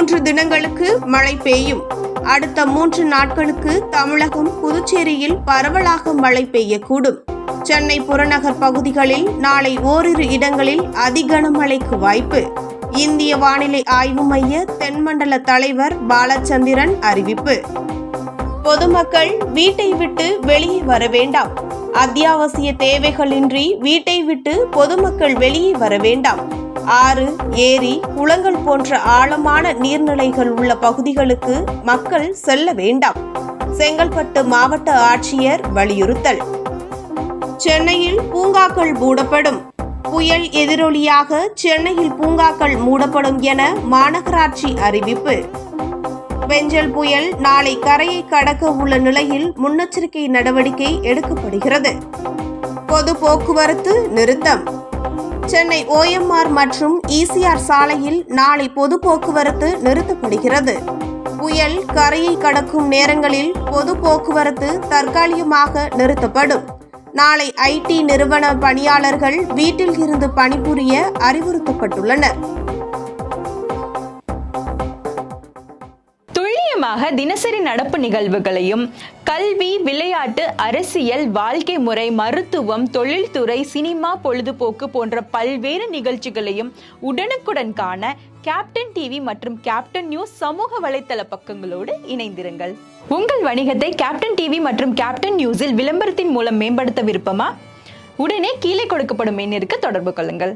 3 தினங்களுக்கு மழை பெய்யும். அடுத்த 3 நாட்களுக்கு தமிழகம், புதுச்சேரியில் பரவலாக மழை பெய்யக்கூடும். சென்னை புறநகர் பகுதிகளில் நாளை ஓரிரு இடங்களில் அதி கனமழைக்கு வாய்ப்பு. இந்திய வானிலை ஆய்வு மைய தென்மண்டல தலைவர் பாலச்சந்திரன் அறிவிப்பு. பொதுமக்கள் வீட்டை விட்டு வெளியே வர வேண்டாம். அத்தியாவசிய தேவைகளின்றி வீட்டை விட்டு பொதுமக்கள் வெளியே வர வேண்டாம். ஆறு, ஏரி, குளங்கள் போன்ற ஆழமான நீர்நிலைகள் உள்ள பகுதிகளுக்கு மக்கள் செல்ல வேண்டாம். செங்கல்பட்டு மாவட்ட ஆட்சியர் வலியுறுத்தல். சென்னையில் பூங்காக்கள் மூடப்படும். புயல் எதிரொலியாக சென்னையில் பூங்காக்கள் மூடப்படும் என மாநகராட்சி அறிவிப்பு. பெஞ்சல் புயல் நாளை கரையை கடக்க உள்ள நிலையில் முன்னெச்சரிக்கை நடவடிக்கை எடுக்கப்படுகிறது. பொது போக்குவரத்து நிறுத்தம். சென்னை OMR மற்றும் ECR சாலையில் நாளை பொது போக்குவரத்து நிறுத்தப்படுகிறது. புயல் கரையை கடக்கும் நேரங்களில் பொது போக்குவரத்து தற்காலிகமாக நிறுத்தப்படும். நாளை IT நிறுவன பணியாளர்கள் வீட்டில் இருந்து பணிபுரிய அறிவுறுத்தப்பட்டுள்ளனர். தினசரி நடப்பு நிகழ்வுகளையும் கல்வி, விளையாட்டு, அரசியல், வாழ்க்கை முறை, மருத்துவம், தொழில்துறை, சினிமா, பொழுதுபோக்கு போன்ற பல்வேறு நிகழ்ச்சிகளையும் உடனுக்குடன் காண கேப்டன் டிவி மற்றும் கேப்டன் நியூஸ் சமூக வலைத்தள பக்கங்களோடு இணைந்திருங்கள். உங்கள் வணிகத்தை கேப்டன் டிவி மற்றும் கேப்டன் நியூஸில் விளம்பரத்தின் மூலம் மேம்படுத்த விருப்பமா? உடனே கீழே கொடுக்கப்படும் எண்ணிற்கு தொடர்பு கொள்ளுங்கள்.